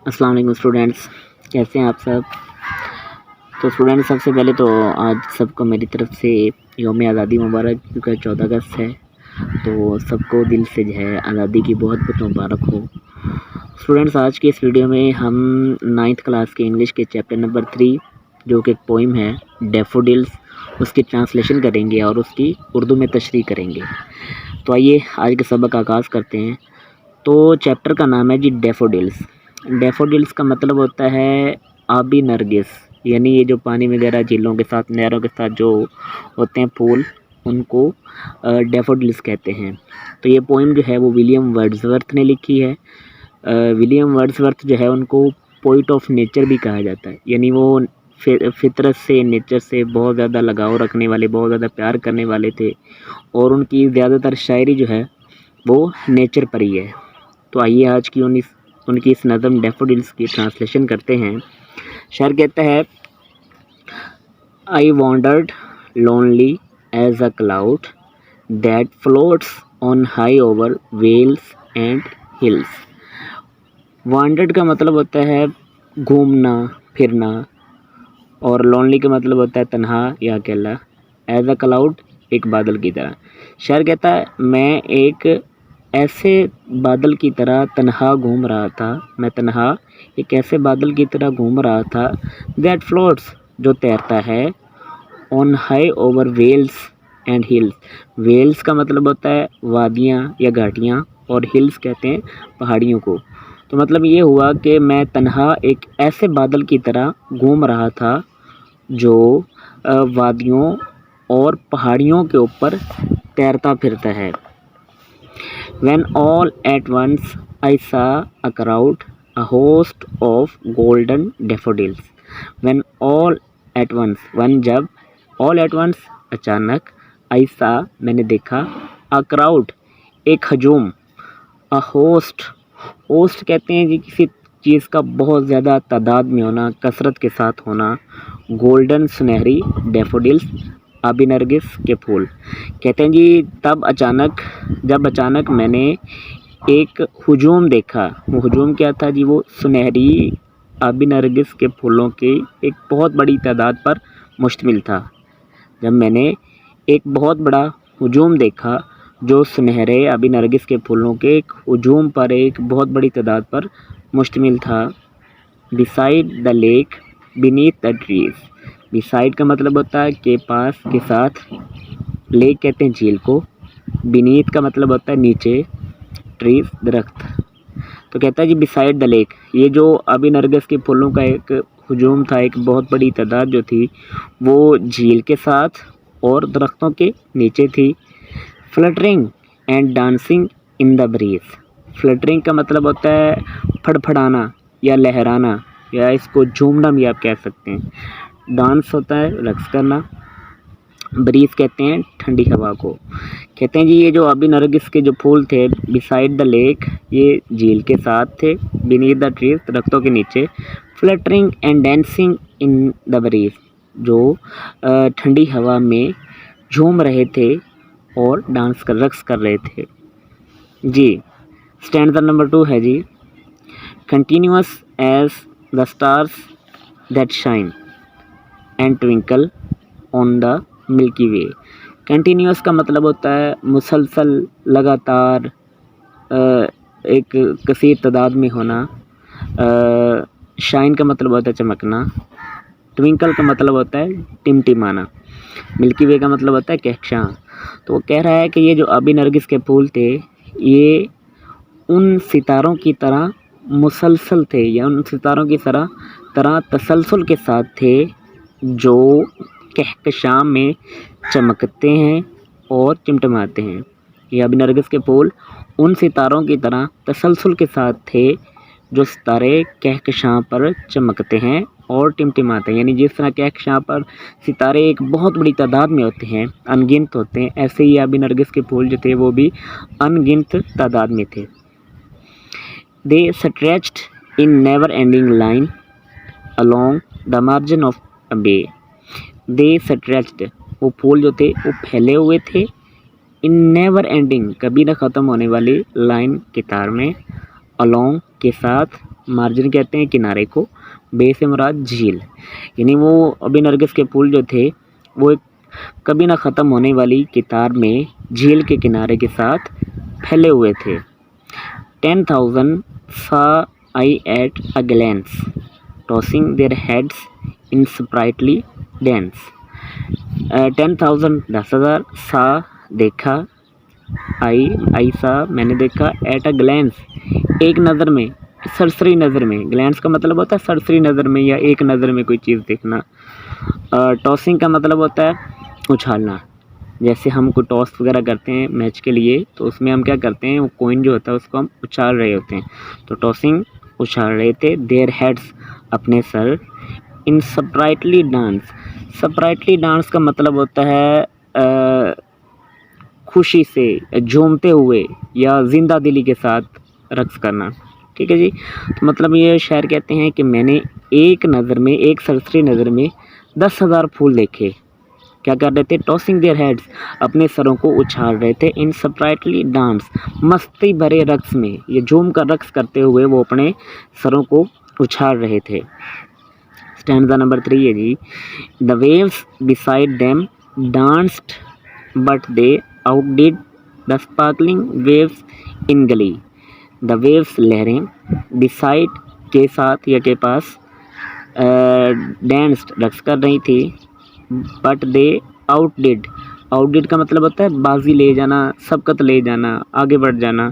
अस्सलाम वालेकुम स्टूडेंट्स, कैसे हैं आप सब। तो स्टूडेंट्स, सबसे पहले तो आज सबको मेरी तरफ से यौम आज़ादी मुबारक, क्योंकि 14 अगस्त है। तो सबको दिल से जो है आज़ादी की बहुत बहुत मुबारक हो। स्टूडेंट्स, आज की इस वीडियो में हम 9th क्लास के इंग्लिश के चैप्टर नंबर 3, जो कि एक पोइम है डैफोडिल्स, उसकी ट्रांसलेशन करेंगे और उसकी उर्दू में तशरीह करेंगे। तो आइए आज के सबक का आगाज़ करते हैं। तो चैप्टर का नाम है जी डैफोडिल्स। डैफोडिल्स का मतलब होता है आबी नरगिस, यानी ये जो पानी वगैरह झीलों के साथ, नहरों के साथ जो होते हैं फूल, उनको डैफोडिल्स कहते हैं। तो ये पोइम जो है वो विलियम वर्ड्सवर्थ ने लिखी है। विलियम वर्ड्सवर्थ जो है उनको पोइट ऑफ नेचर भी कहा जाता है, यानी वो फितरत से, नेचर से बहुत ज़्यादा लगाव रखने वाले, बहुत ज़्यादा प्यार करने वाले थे, और उनकी ज़्यादातर शायरी जो है वो नेचर पर ही है। तो आइए आज की उनकी इस नज़म डैफोडिल्स की ट्रांसलेशन करते हैं। शायर कहता है, I wandered lonely as a cloud that floats on high over vales and hills. Wandered का मतलब होता है घूमना फिरना, और लोनली का मतलब होता है तन्हा या अकेला। एज अ क्लाउड, एक बादल की तरह। शायर कहता है, मैं एक ऐसे बादल की तरह तन्हा घूम रहा था, मैं तन्हा एक ऐसे बादल की तरह घूम रहा था, दैट फ्लोट्स, जो तैरता है, on high over vales and hills. Vales का मतलब होता है वादियाँ या घाटियाँ, और हिल्स कहते हैं पहाड़ियों को। तो मतलब ये हुआ कि मैं तन्हा एक ऐसे बादल की तरह घूम रहा था जो वादियों और पहाड़ियों के ऊपर तैरता फिरता है। When all at once I saw a crowd, a host of golden daffodils. When all at once, when जब, all at once अचानक, I saw मैंने देखा, a crowd एक हजूम, a host, host कहते हैं जी किसी चीज़ का बहुत ज़्यादा तादाद में होना, कसरत के साथ होना। गोल्डन सुनहरी, डैफोडिल्स आबी नरगिस के फूल। कहते हैं जी जब अचानक मैंने एक हुजूम देखा। वो हुजूम क्या था जी? वो सुनहरी आबी नरगिस के फूलों की एक बहुत बड़ी तादाद पर मुश्तमिल था। जब मैंने एक बहुत बड़ा हुजूम देखा जो सुनहरे आबी नरगिस के फूलों के एक हुजूम पर, एक बहुत बड़ी तादाद पर मुश्तमिल था। Beside the lake beneath the trees. Beside का मतलब होता है के पास, के साथ। लेक कहते हैं झील को। बीनीथ का मतलब होता है नीचे। ट्रीज दरख्त। तो कहता है जी बिसाइड द लेक, ये जो अभी नरगिस के फूलों का एक हुजूम था, एक बहुत बड़ी तादाद जो थी, वो झील के साथ और दरख्तों के नीचे थी। Fluttering and dancing in the breeze. Fluttering का मतलब होता है फड़फड़ाना या लहराना, या इसको झूमना भी आप कह सकते हैं। डांस होता है रक्स करना। ब्रीज कहते हैं ठंडी हवा को। कहते हैं जी ये जो अभी नरगिस के जो फूल थे बिसाइड द लेक, ये झील के साथ थे। बीनीथ द ट्रीज, दरख्तों के नीचे। Fluttering and dancing in the breeze, जो ठंडी हवा में झूम रहे थे और रक्स कर रहे थे जी। स्टैंडर्ड नंबर 2 है जी, continuous as the stars that shine and twinkle on the Milky Way. Continuous का मतलब होता है मुसलसल, लगातार, एक कसीर तादाद में होना। शाइन का मतलब होता है चमकना। ट्विंकल का मतलब होता है टिमटिमाना। मिल्की वे का मतलब होता है कहकशां। तो वो कह रहा है कि ये जो अभी नरगिस के फूल थे, ये उन सितारों की तरह मुसलसल थे, या उन सितारों की तरह तसलसल के साथ थे जो कहकशां में चमकते हैं और टिमटिमाते हैं। ये अभी नरगिस के फूल उन सितारों की तरह तसलसल के साथ थे जो सितारे कहकशां पर चमकते हैं और टिमटिमाते हैं। यानी जिस तरह कहकशां पर सितारे एक बहुत बड़ी तादाद में होते हैं, अनगिनत होते हैं, ऐसे ही अभी नरगिस के फूल जो थे वो भी अनगिनत तादाद में थे। They stretched in never ending line along the margin of a bay. They stretched, वो फूल जो थे वो फैले हुए थे, इन नेवर एंडिंग, कभी ना ख़त्म होने वाली लाइन, कितार में, अलोंग के साथ, मार्जिन कहते हैं किनारे को, बे से मुराद झील, यानी वो अभी नरगिस के फूल जो थे वो एक कभी ना ख़त्म होने वाली कितार में झील के किनारे के साथ फैले हुए थे। 10,000 saw I at a glance, tossing their heads in sprightly dance. 10,000 10,000 सा देखा, आई सा मैंने देखा, एट अ ग्लैंस एक नज़र में, सरसरी नज़र में, ग्लैंस का मतलब होता है सरसरी नज़र में या एक नज़र में कोई चीज़ देखना। टॉसिंग का मतलब होता है उछालना, जैसे हम कोई टॉस वगैरह करते हैं मैच के लिए तो उसमें हम क्या करते हैं, वो कॉइन जो होता है उसको हम उछाल रहे होते हैं, तो टॉसिंग उछाल रहे थे। देयर हेड्स अपने सर, इन स्प्राइटली डांस, स्प्राइटली डांस का मतलब होता है खुशी से झूमते हुए या जिंदा दिली के साथ रक्स करना। ठीक है जी, तो मतलब ये शायर कहते हैं कि मैंने एक नज़र में, एक सरसरी नज़र में 10,000 फूल देखे। क्या कर रहे थे, टॉसिंग देयर हेड्स, अपने सरों को उछाल रहे थे। इन स्प्राइटली डांस, मस्ती भरे रक्स में, ये झूम कर रक्स करते हुए वो अपने सरों को उछाल रहे थे। स्टैंजा नंबर 3 है जी, the waves beside them danced but they outdid the sparkling waves in glee. The waves लहरें, बिसाइड के साथ या के पास, डांस्ड रक्स कर रही थी, बट दे आउटडिड, आउटडिड का मतलब होता है बाजी ले जाना, सबकत ले जाना, आगे बढ़ जाना।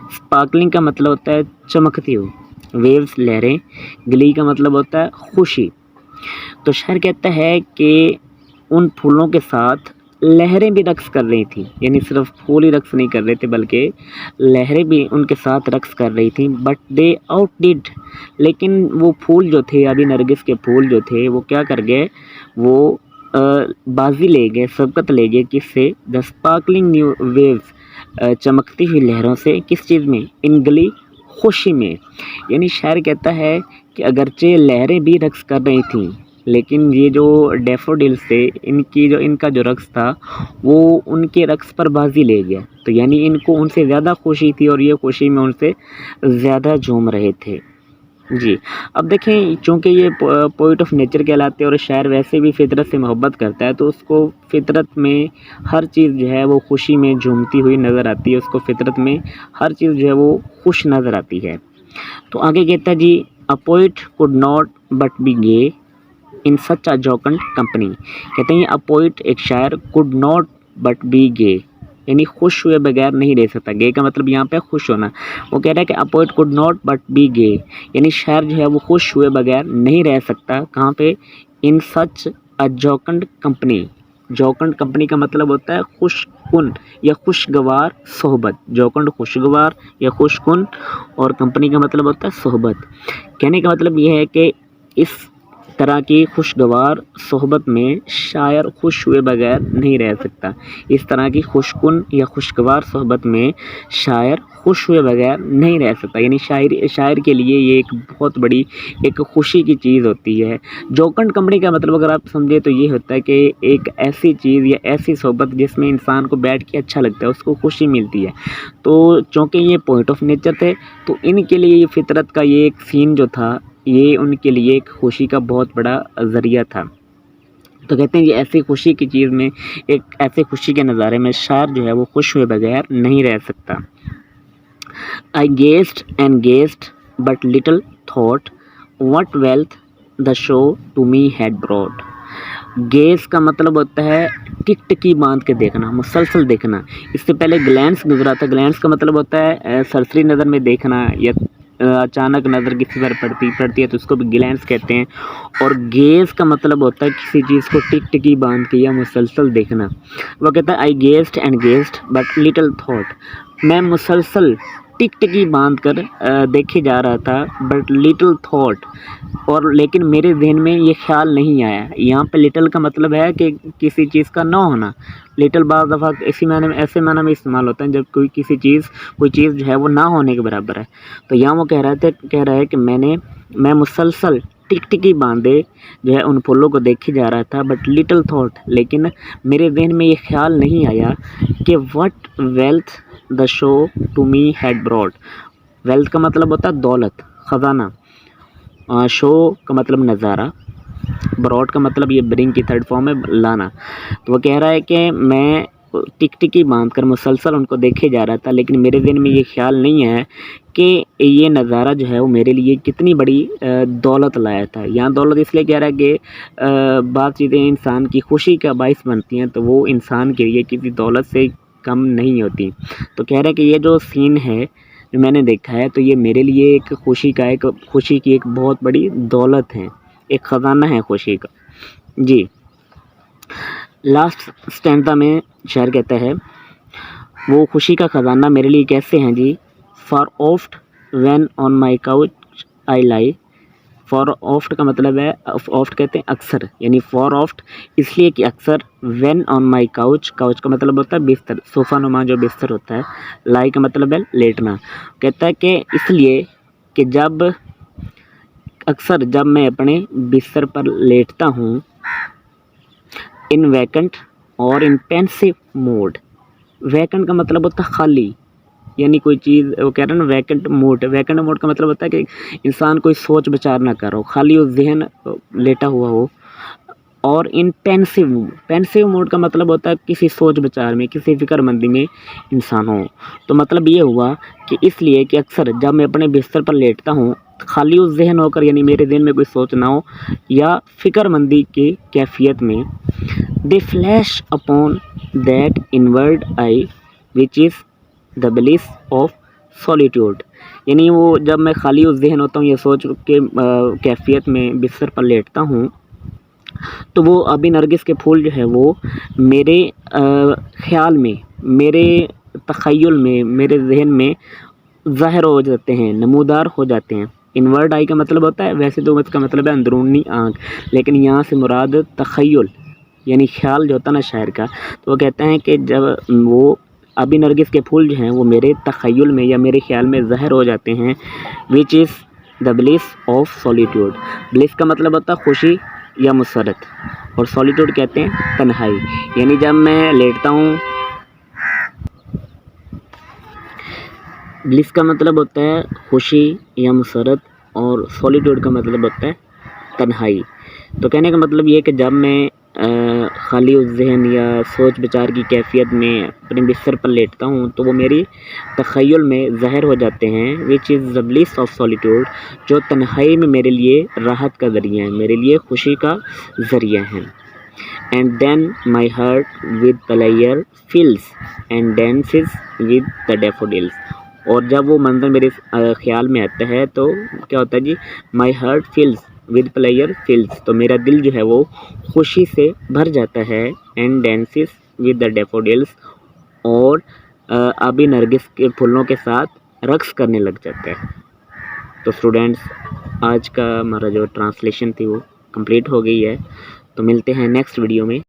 स्पार्कलिंग का मतलब होता है चमकती हुई, वेव्स लहरें, गली का मतलब होता है खुशी। तो शायर कहता है कि उन फूलों के साथ लहरें भी रक्स कर रही थी, यानी सिर्फ फूल ही रक्स नहीं कर रहे थे बल्कि लहरें भी उनके साथ रक्स कर रही थी। बट दे आउटडिड, लेकिन वो फूल जो थे, अभी नरगिस के फूल जो थे वो क्या कर गए, वो बाजी ले गए, सबकत ले गए, किससे, द स्पार्कलिंग न्यू वेव्स, चमकती हुई लहरों से, किस चीज़ में, इन गली खुशी में। यानी शायर कहता है कि अगरचे लहरें भी रक्स कर रही थीं लेकिन ये जो डैफोडिल्स थे इनका जो रक्स था वो उनके रक्स पर बाजी ले गया, तो यानी इनको उनसे ज़्यादा खुशी थी और ये खुशी में उनसे ज़्यादा झूम रहे थे जी। अब देखें, चूँकि ये पोइट ऑफ नेचर कहलाते हैं और शायर वैसे भी फितरत से मोहब्बत करता है, तो उसको फितरत में हर चीज़ जो है वो खुशी में झूमती हुई नज़र आती है, उसको फितरत में हर चीज़ जो है वो खुश नज़र आती है। तो आगे कहता है जी, a poet could not but be gay in such a jocund company. कहते हैं अ पोइट, एक शायर, could not but be gay, यानी खुश हुए बगैर नहीं रह सकता। गे का मतलब यहाँ पे खुश होना। वो कह रहा है कि a poet could not but be gay, यानी शायर जो है वो खुश हुए बगैर नहीं रह सकता। कहाँ पे, इन such a jocund company. जोकंड company का मतलब होता है खुशकुन या खुशगवार सोहबत। जोकंड खुशगवार या खुशकुन और कंपनी का मतलब होता है सोहबत। कहने का मतलब यह है कि इस तरह की खुशगवार सोहबत में शायर खुश हुए बगैर नहीं रह सकता। इस तरह की खुशकुन या खुशगवार सोहबत में शायर खुश हुए बगैर नहीं रह सकता, यानी शायर के लिए ये एक बहुत बड़ी एक खुशी की चीज़ होती है। जोकंड कंपनी का मतलब अगर आप समझे तो ये होता है कि एक ऐसी चीज़ या ऐसी सोहबत जिसमें इंसान को बैठ के अच्छा लगता है, उसको खुशी मिलती है। तो चूँकि ये पॉइंट ऑफ नेचर थे तो इनके लिए ये फितरत का ये एक सीन जो था ये उनके लिए एक खुशी का बहुत बड़ा ज़रिया था। तो कहते हैं कि ऐसी खुशी की चीज़ में, एक ऐसे खुशी के नज़ारे में शायर जो है वो खुश हुए बगैर नहीं रह सकता। I gazed and gazed but little thought what wealth the show to me had brought। Gauge का मतलब होता है टिकटिकी बांध के देखना, मुसलसल देखना। इससे पहले ग्लैंस गुजरा था। ग्लैंस का मतलब होता है सरसरी नज़र में देखना या अचानक नज़र किसी पर पड़ती है तो उसको भी ग्लैंस कहते हैं। और गेज का मतलब होता है किसी चीज़ को टिकटिकी बांध के या मुसलसल देखना। वो कहता है I gazed and gazed but little thought, मैं मुसलसल टिकटिकी बांध कर देखे जा रहा था, बट लिटिल थॉट, और लेकिन मेरे जहन में ये ख्याल नहीं आया। यहाँ पे लिटिल का मतलब है कि किसी चीज़ का ना होना। लिटिल बाज़ दफ़ा ऐसे माना में इस्तेमाल होता है जब कोई चीज़ जो है वो ना होने के बराबर है। तो यहाँ वो कह रहा है कि मैं मुसलसल टिकटिकी बांधे जो है उन फूलों को देखे जा रहा था, बट लिटिल थॉट, लेकिन मेरे जहन में ये ख्याल नहीं आया कि what wealth the show to me had brought. Wealth का मतलब होता है दौलत, ख़ज़ाना, शो का मतलब नज़ारा, ब्रॉड का मतलब ये ब्रिंग की थर्ड फॉर्म है लाना। तो वो कह रहा है कि मैं टिकटिकी बांध कर मुसलसल उनको देखे जा रहा था, लेकिन मेरे दिल में ये ख्याल नहीं है कि ये नज़ारा जो है वो मेरे लिए कितनी बड़ी दौलत लाया था। यहाँ दौलत इसलिए कह रहा है कि बात चीज़ें इंसान की खुशी का बाइस बनती हैं, तो वो इंसान के लिए किसी दौलत से कम नहीं होती। तो कह रहा है कि ये जो सीन है जो मैंने देखा है, तो ये मेरे लिए एक खुशी की एक बहुत बड़ी दौलत है, एक ख़जाना है खुशी का। जी, लास्ट स्टैंज़ा में शायर कहता है, वो खुशी का ख़जाना मेरे लिए कैसे हैं जी। For oft when on my couch I lie. For oft का मतलब है, ऑफ्ट कहते हैं अक्सर, यानी फॉर ऑफ्ट इसलिए कि अक्सर, when on my couch, couch का मतलब होता है बिस्तर, सोफ़ा नुमा जो बिस्तर होता है, लाई का मतलब है लेटना। कहता है कि इसलिए कि अक्सर जब मैं अपने बिस्तर पर लेटता हूँ, इन वैकेंट और इन पेंसिव मोड। वैकेंट का मतलब होता है खाली, यानी कोई चीज़, वो कह रहे हैं ना वैकेंट मोड। वैकेंट मोड का मतलब होता है कि इंसान कोई सोच विचार ना कर रहा हो, खाली हो, ज़हन लेटा हुआ हो। और इन पेंसिव मोड का मतलब होता है किसी सोच विचार में, किसी फ़िक्रमंदी में इंसान हो। तो मतलब ये हुआ कि इसलिए कि अक्सर जब मैं अपने बिस्तर पर लेटता हूँ, खाली उस ज़हन होकर, यानी मेरे दिल में कोई सोच ना हो या फ़िक्रमंदी की कैफियत में, दे flash upon that inward I which is the bliss of solitude. यानी वो जब मैं खाली उस ज़हन होता हूँ, ये सोच के कैफियत में बिस्तर पर लेटता हूँ, तो वो अभी नरगिस के फूल जो है वो मेरे ख़्याल में, मेरे तख़य्युल में, मेरे ज़हन में ज़ाहिर हो जाते हैं, नमूदार हो जाते हैं। इनवर्ड आई का मतलब होता है, वैसे तो इसका मतलब है अंदरूनी आँख, लेकिन यहाँ से मुराद तख़य्युल यानी ख़्याल जो होता है ना शायर का। तो वो कहते हैं कि जब वो अभी नरगिस के फूल जो हैं वो मेरे तख़य्युल में या मेरे ख़्याल में ज़ाहिर हो जाते हैं, which is the bliss of solitude. Bliss का मतलब होता है खुशी या मुसरत, और सॉलिट्यूड कहते हैं तन्हाई। यानी जब मैं लेटता हूँ, ब्लिस का मतलब होता है खुशी या मुसरत, और सॉलिट्यूड का मतलब होता है तन्हाई। तो कहने का मतलब ये है कि जब मैं खाली उस ज़हन या सोच विचार की कैफियत में अपने बिस्तर पर लेटता हूँ, तो वो मेरी तख़य्युल में ज़ाहिर हो जाते हैं, which is the bliss of solitude, जो तन्हाई में मेरे लिए राहत का ज़रिया है, मेरे लिए खुशी का ज़रिया है। And then my heart with pleasure fills and dances with the daffodils. और जब वो मंज़र मेरे ख़्याल में आता है, तो क्या होता है जी, माई हार्ट फिल्स विद प्लेयर फिल्स, तो मेरा दिल जो है वो खुशी से भर जाता है। And dances with the daffodils, और अभी नरगिस के फूलों के साथ रक्स करने लग जाता है। तो स्टूडेंट्स, आज का हमारा जो ट्रांसलेशन थी वो कंप्लीट हो गई है। तो मिलते हैं नेक्स्ट वीडियो में।